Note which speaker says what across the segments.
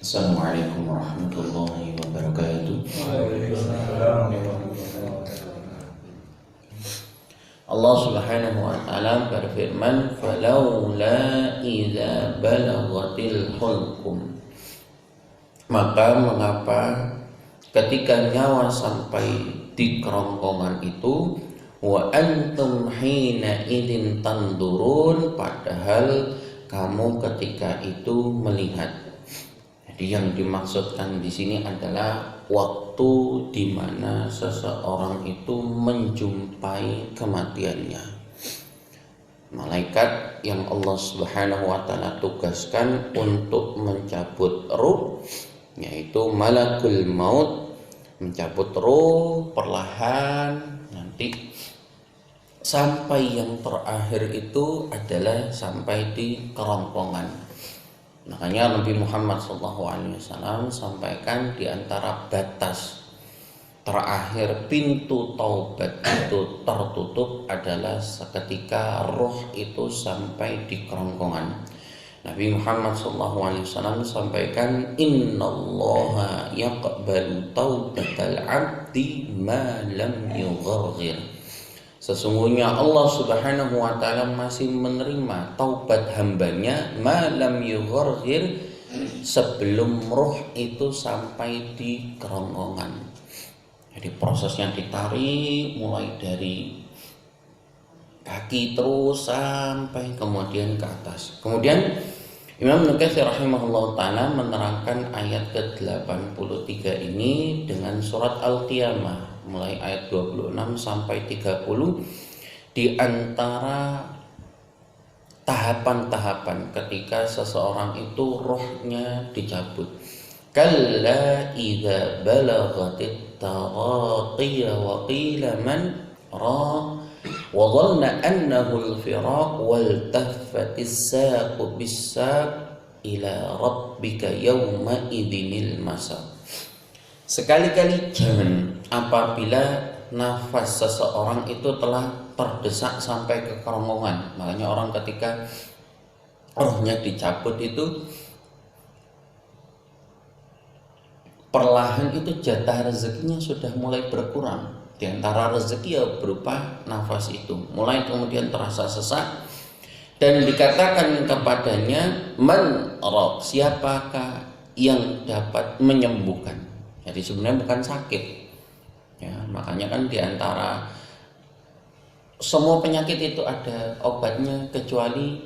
Speaker 1: Assalamualaikum warahmatullahi wabarakatuh. Allah Subhanahu wa taala berfirman, "Falaula idza balaghatil hulqum." Maka mengapa ketika nyawa sampai di kerongkongan itu, wa antum hina idin tandurun, padahal kamu ketika itu melihat. Jadi yang dimaksudkan di sini adalah waktu di mana seseorang itu menjumpai kematiannya. Malaikat yang Allah Subhanahu wa taala tugaskan untuk mencabut ruh, yaitu malakul maut, mencabut ruh perlahan nanti sampai yang terakhir itu adalah sampai di kerongkongan. Makanya Nabi Muhammad SAW sampaikan di antara batas terakhir pintu taubat itu tertutup adalah seketika roh itu sampai di kerongkongan. Nabi Muhammad SAW sampaikan, Innallaha yaqbalu taubatal abdi ma lam yugharghir. Sesungguhnya Allah Subhanahu wa taala masih menerima taubat hambanya malam yugharghir, sebelum roh itu sampai di kerongkongan. Jadi prosesnya ditarik mulai dari kaki terus sampai kemudian ke atas. Kemudian Imam Nukatsir rahimahullah taala menerangkan ayat ke-83 ini dengan surat Al-Qiyamah mulai ayat 26 sampai 30 di antara tahapan-tahapan ketika seseorang itu rohnya dicabut. Kalla idza balaghatit taraqiya wa qila man ra wa dhanna annahu al-firaq wal taffatis saqu bis-saq ila rabbika yawma idzinil masaq. Sekali-kali jangan apabila nafas seseorang itu telah terdesak sampai ke kerongkongan. Makanya orang ketika rohnya dicabut itu perlahan itu jatah rezekinya sudah mulai berkurang. Di antara rezeki ya berupa nafas itu. Mulai kemudian terasa sesak dan dikatakan kepadanya, man roh, siapakah yang dapat menyembuhkan? Jadi sebenarnya bukan sakit, ya, makanya kan diantara semua penyakit itu ada obatnya kecuali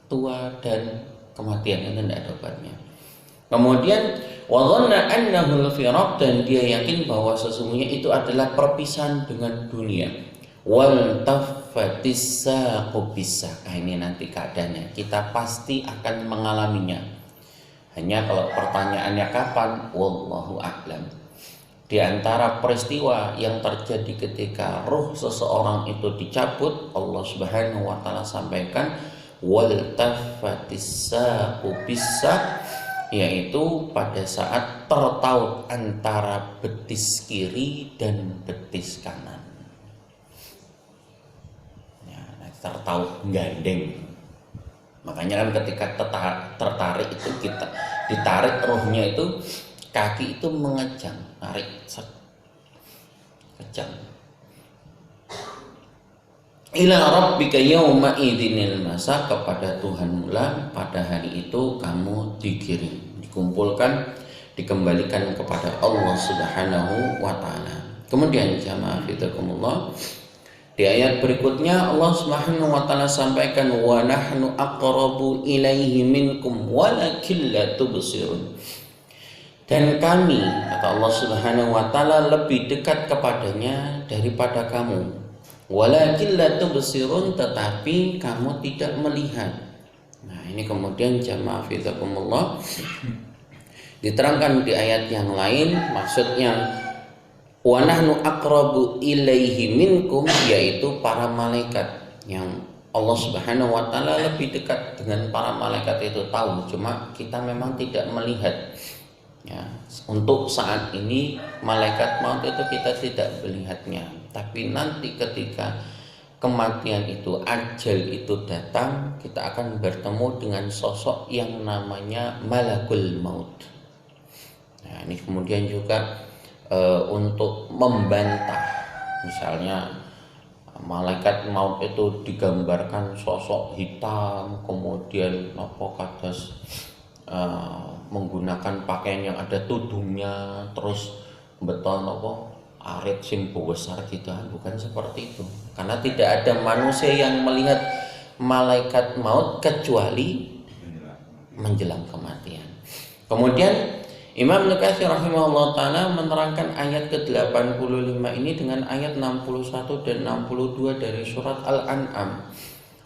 Speaker 1: tua dan kematian, itu tidak ada obatnya. Kemudian wadhanna annahu al-firaq, dan dia yakin bahwa sesungguhnya itu adalah perpisahan dengan dunia. Wal taffatis saqu bis-saq. Ini nanti keadaannya kita pasti akan mengalaminya. Hanya kalau pertanyaannya kapan, wallahu a'lam. Di antara peristiwa yang terjadi ketika ruh seseorang itu dicabut, Allah Subhanahu wa taala sampaikan wal taffatis saqu bis-saq, yaitu pada saat tertaut antara betis kiri dan betis kanan. Ya, tertaut gandeng. Makanya kan ketika tertarik itu kita ditarik rohnya itu, kaki itu mengejang, tarik, kejang. Ila rabbika yauma idzinil masa, kepada Tuhanmu lah pada hari itu kamu dikirim, dikumpulkan, dikembalikan kepada Allah Subhanahu wa taala. Kemudian jamaah fidakumullah, di ayat berikutnya Allah Subhanahu wa taala sampaikan wa nahnu aqrabu ilaihi minkum walakin la tubsirun. Dan kami, kata Allah Subhanahu wa taala, lebih dekat kepadanya daripada kamu. Walakin la tubsirun, tetapi kamu tidak melihat. Nah, ini kemudian jamaah fidakumullah diterangkan di ayat yang lain, maksudnya wa nahnu aqrabu ilaihi minkum, yaitu para malaikat yang Allah Subhanahu wa taala lebih dekat dengan para malaikat itu tahu, cuma kita memang tidak melihat. Ya, untuk saat ini malaikat maut itu kita tidak melihatnya, tapi nanti ketika kematian itu, ajal itu datang, kita akan bertemu dengan sosok yang namanya malakul maut. Nah, ini kemudian juga untuk membantah, misalnya malaikat maut itu digambarkan sosok hitam, kemudian kados menggunakan pakaian yang ada tudungnya, terus beton arit sing besar gitu, bukan seperti itu. Karena tidak ada manusia yang melihat malaikat maut kecuali menjelang kematian. Kemudian Imam Ibnu Katsir rahimahullah taala menerangkan ayat ke-85 ini dengan ayat 61 dan 62 dari surat Al-An'am.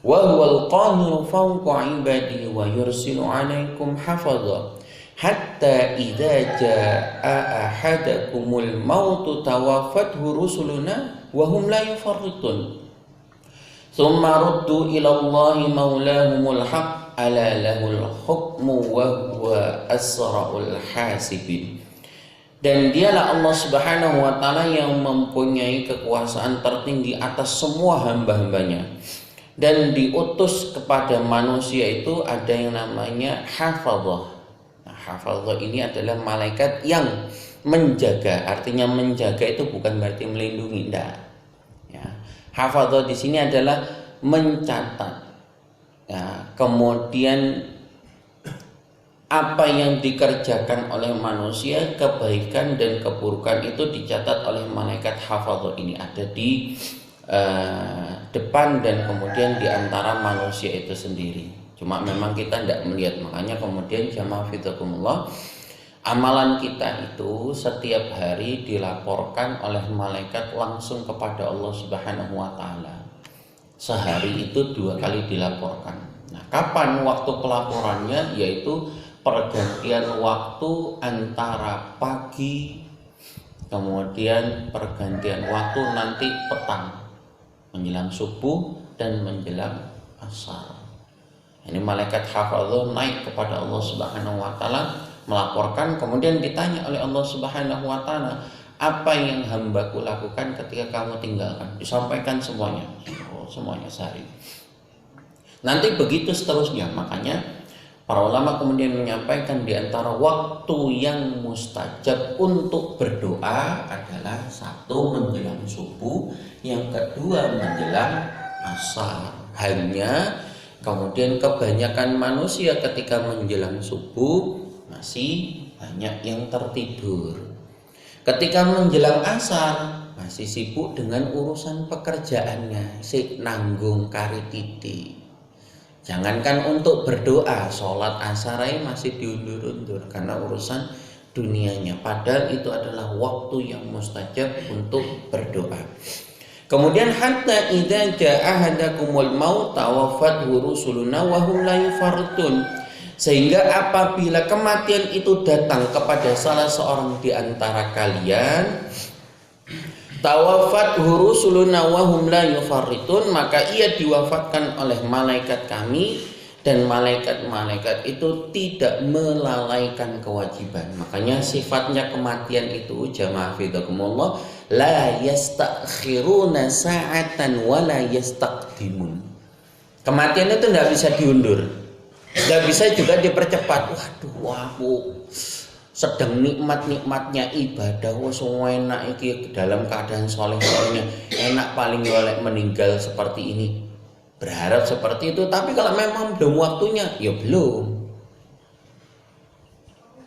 Speaker 1: Wa huwal qahiru fawqa ibadihi wa yursilu 'alaikum hafadha hatta idza jaa ahadakumul mautu tawaffathu rusuluna wa hum la yufarritun. Tsumma ruddu ila Allahi maulahumul haqq ala lahul hukmu wa huwa asra'ul hasibin. Dan dialah Allah Subhanahu wa taala yang mempunyai kekuasaan tertinggi atas semua hamba-hambanya. Dan diutus kepada manusia itu ada yang namanya hafadzah. Nah, hafadzah ini adalah malaikat yang menjaga. Artinya menjaga itu bukan berarti melindungi, enggak. Ya. Hafadzah di sini adalah mencatat. Ya, kemudian apa yang dikerjakan oleh manusia, kebaikan dan keburukan itu dicatat oleh malaikat hafadzah ini, ada di depan dan kemudian di antara manusia itu sendiri. Cuma memang kita tidak melihat, makanya kemudian jamaah fidakumullah, amalan kita itu setiap hari dilaporkan oleh malaikat langsung kepada Allah Subhanahu wa taala. Sehari itu 2 kali dilaporkan. Nah, kapan waktu pelaporannya? Yaitu pergantian waktu antara pagi, kemudian pergantian waktu nanti petang, menjelang subuh dan menjelang asar. Ini malaikat hafadzah naik kepada Allah Subhanahu wa taala melaporkan, kemudian ditanya oleh Allah Subhanahu wa taala, apa yang hambaku lakukan ketika kamu tinggalkan? Disampaikan semuanya sehari. Nanti begitu seterusnya. Makanya para ulama kemudian menyampaikan di antara waktu yang mustajab untuk berdoa adalah 1 menjelang subuh, yang kedua menjelang asar. Hanya kemudian kebanyakan manusia ketika menjelang subuh masih banyak yang tertidur. Ketika menjelang asar masih sibuk dengan urusan pekerjaannya, si nanggung kari titik. Jangankan untuk berdoa, sholat asar masih diundur-undur karena urusan dunianya. Padahal itu adalah waktu yang mustajab untuk berdoa. Kemudian hatta idza jaa ahadakumul maut tawaffathu rusuluna wa hum la yufarritun. Sehingga apabila kematian itu datang kepada salah seorang di antara kalian, tawafat rusuluna wa hum la yufarritun, maka ia diwafatkan oleh malaikat kami dan malaikat-malaikat itu tidak melalaikan kewajiban. Makanya sifatnya kematian itu jamaah fidakumullah, la yastakhiruna sa'atan wa la yastaqdimun. Kematian itu tidak bisa diundur, tidak bisa juga dipercepat. Waduh, aku sedang nikmat-nikmatnya ibadah, semua enak iki, dalam keadaan soleh-solehnya, enak paling oleh meninggal seperti ini. Berharap seperti itu, tapi kalau memang belum waktunya, ya belum.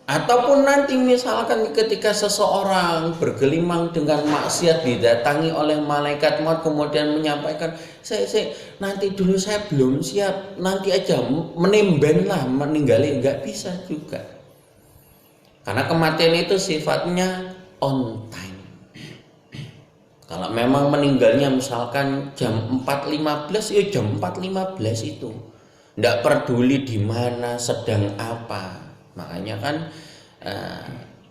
Speaker 1: Ataupun nanti misalkan ketika seseorang bergelimang dengan maksiat didatangi oleh malaikat maut kemudian menyampaikan, saya nanti dulu saya belum siap, nanti aja menimben lah, meninggali, nggak bisa juga. Karena kematian itu sifatnya on time. Kalau memang meninggalnya misalkan jam 4.15, ya jam 4.15 itu. Tidak peduli di mana, sedang apa. Makanya kan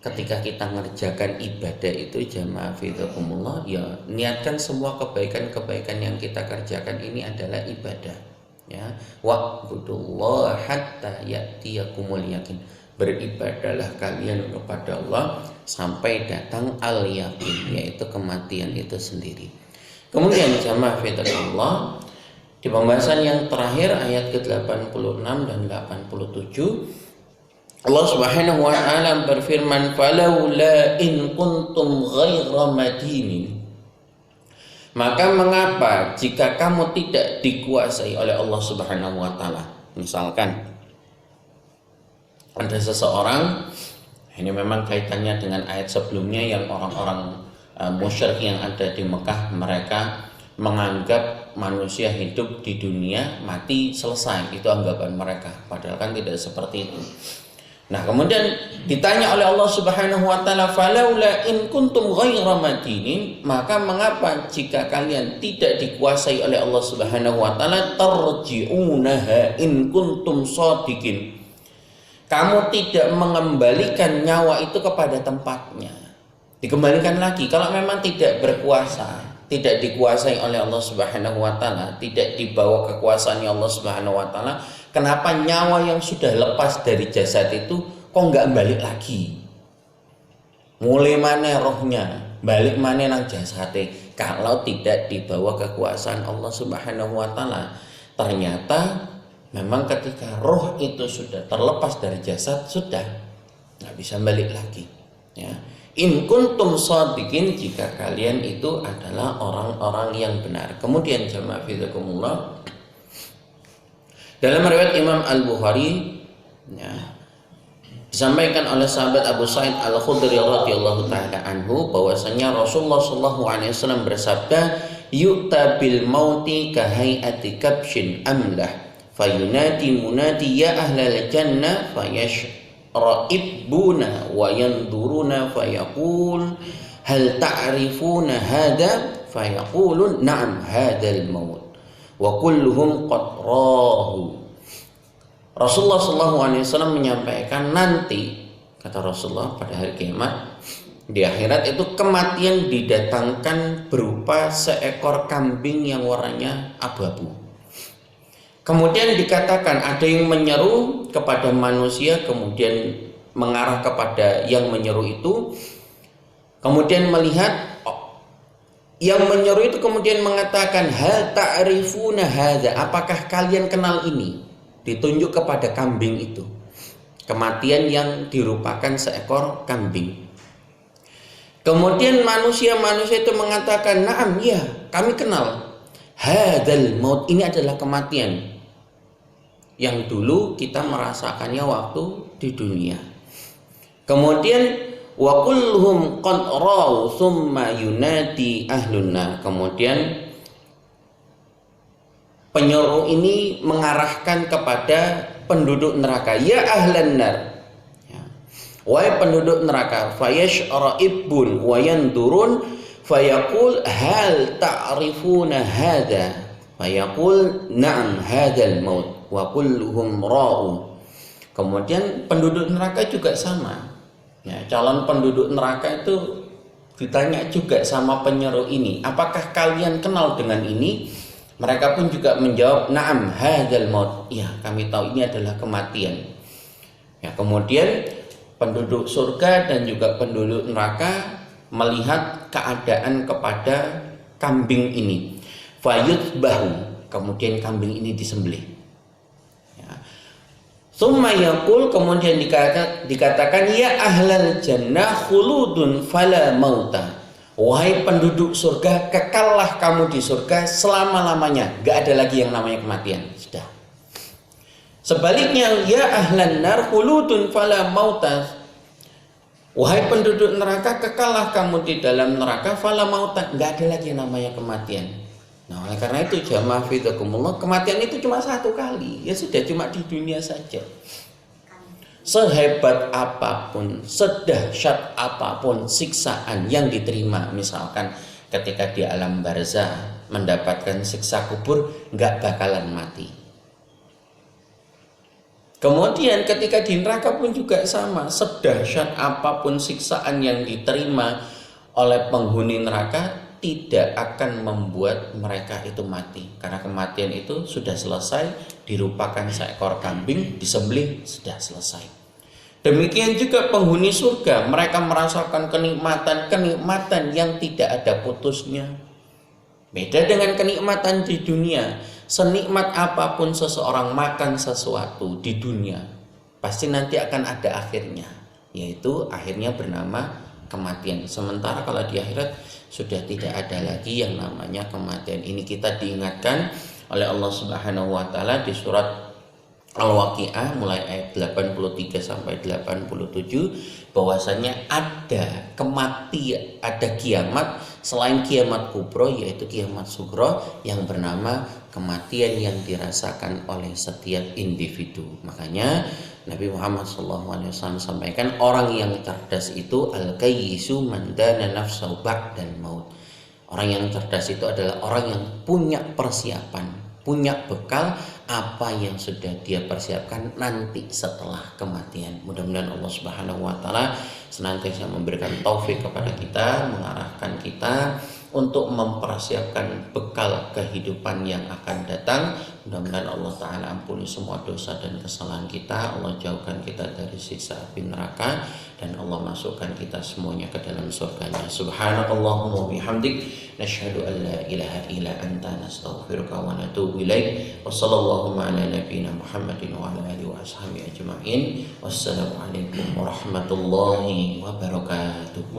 Speaker 1: ketika kita ngerjakan ibadah itu jamaah fidakumullah, ya niatkan semua kebaikan-kebaikan yang kita kerjakan ini adalah ibadah. Ya, wa'budullaha hatta ya'tiyakumul yakin. Beribadahlah kalian kepada Allah sampai datang al-yakin, yaitu kematian itu sendiri. Kemudian jamaah fitrullah, di pembahasan yang terakhir ayat ke-86 dan 87, Allah Subhanahu wa taala berfirman, "Falaula in kuntum ghaira madinin." Maka mengapa jika kamu tidak dikuasai oleh Allah Subhanahu wa taala? Misalkan ada seseorang, ini memang kaitannya dengan ayat sebelumnya yang orang-orang musyrik yang ada di Mekah, mereka menganggap manusia hidup di dunia mati selesai, itu anggapan mereka, padahal kan tidak seperti itu. Nah, kemudian ditanya oleh Allah Subhanahu wa taala, "Falaula in kuntum ghaira madinin." Maka mengapa jika kalian tidak dikuasai oleh Allah Subhanahu wa taala, tarji'unaha in kuntum shadiqin. Kamu tidak mengembalikan nyawa itu kepada tempatnya. Dikembalikan lagi kalau memang tidak berkuasa, tidak dikuasai oleh Allah Subhanahu wa taala, tidak dibawa kekuasaannya Allah Subhanahu wa taala. Kenapa nyawa yang sudah lepas dari jasad itu kok nggak balik lagi? Mulai mana rohnya, balik mana nang jasate? Kalau tidak dibawa kekuasaan Allah Subhanahu wa taala, ternyata memang ketika roh itu sudah terlepas dari jasad, sudah nggak bisa balik lagi. Ya. In kuntum shadiqin, jika kalian itu adalah orang-orang yang benar. Kemudian jamaah fizakumullah, dalam riwayat Imam Al-Bukhari, ya, disampaikan oleh sahabat Abu Sa'id Al-Khudri radhiyallahu taala anhu bahwasanya Rasulullah sallallahu alaihi wasallam bersabda, "Yu'ta bil mauti ka hay'ati kabshin amlah, fayunadi munadi ya ahlal jannah fayashra'ibuna wa yanduruna fayaqul hal ta'rifuna hadha fayaqulun na'am hadzal maut wa kulluhum qad rahu." Rasulullah SAW menyampaikan nanti, kata Rasulullah, pada hari kiamat di akhirat itu kematian didatangkan berupa seekor kambing yang warnanya abu-abu. Kemudian dikatakan ada yang menyeru kepada manusia, kemudian mengarah kepada yang menyeru itu, kemudian melihat yang menyeru itu kemudian mengatakan, "Hal ta'rifuna hadza?" Apakah kalian kenal ini? Ditunjuk kepada kambing itu. Kematian yang dirupakan seekor kambing. Kemudian manusia-manusia itu mengatakan, "Na'am, ya, kami kenal. Hadzal maut, ini adalah kematian yang dulu kita merasakannya waktu di dunia." Kemudian wa kulluhum qad ra'u tsumma yunadi ahlun nar. Kemudian penyeru ini mengarahkan kepada penduduk neraka, ya ahlan nar, ya, wahai penduduk neraka, fayashra'ibun wa yandurun fayaqul hal ta'rifuna hadza fayaqul na'am hadzal maut wa kulluhum ra'u. Kemudian penduduk neraka juga sama, ya, calon penduduk neraka itu ditanya juga sama penyeru ini, apakah kalian kenal dengan ini? Mereka pun juga menjawab, "Na'am hadzal maut." Ya, kami tahu ini adalah kematian. Ya, kemudian penduduk surga dan juga penduduk neraka melihat keadaan kepada kambing ini. Fayudzbahu, kemudian kambing ini disembelih. Ya. Tsumma yaqul, kemudian dikatakan, "Ya ahlal jannah khuludun fala mauta." Wahai penduduk surga, kekallah kamu di surga selama-lamanya, gak ada lagi yang namanya kematian. Sudah. Sebaliknya, ya ahlan nar khuludun fala mauta. Wahai penduduk neraka, kekallah kamu di dalam neraka fala mauta, gak ada lagi yang namanya kematian. Nah, oleh karena itu jamaah fidakumullah, kematian itu cuma satu kali. Ya sudah, cuma di dunia saja. Sehebat apapun, sedahsyat apapun siksaan yang diterima, misalkan ketika di alam barzah mendapatkan siksa kubur, nggak bakalan mati. Kemudian ketika di neraka pun juga sama, sedahsyat apapun siksaan yang diterima oleh penghuni neraka tidak akan membuat mereka itu mati, karena kematian itu sudah selesai, dirupakan seekor kambing, disembelih, sudah selesai. Demikian juga penghuni surga, mereka merasakan kenikmatan yang tidak ada putusnya. Beda dengan kenikmatan di dunia. Senikmat apapun seseorang makan sesuatu di dunia, pasti nanti akan ada akhirnya, yaitu akhirnya bernama kematian. Sementara kalau di akhirat sudah tidak ada lagi yang namanya kematian. Ini kita diingatkan oleh Allah Subhanahu wa taala di surat Al-Waqiah mulai ayat 83 sampai 87 bahwasanya ada kematian, ada kiamat selain kiamat kubro, yaitu kiamat sugro yang bernama kematian yang dirasakan oleh setiap individu. Makanya Nabi Muhammad SAW sampaikan orang yang cerdas itu al-kayyisu man dana nafsahu ba'dal maut. Orang yang cerdas itu adalah orang yang punya persiapan, punya bekal apa yang sudah dia persiapkan nanti setelah kematian. Mudah-mudahan Allah Subhanahu wa taala senantiasa memberikan taufik kepada kita, mengarahkan kita untuk mempersiapkan bekal kehidupan yang akan datang. Mudah-mudahan Allah Ta'ala ampuni semua dosa dan kesalahan kita, Allah jauhkan kita dari siksa api neraka, dan Allah masukkan kita semuanya ke dalam surganya. Subhanakallahumma bihamdik, nasyhadu an la ilaha illa anta, nastaghfiruka wa natubu ilaik. Wa sallallahu ala nabiyyina Muhammadin wa ala alihi wa ashabihi ajma'in. Wassalamualaikum warahmatullahi wabarakatuh.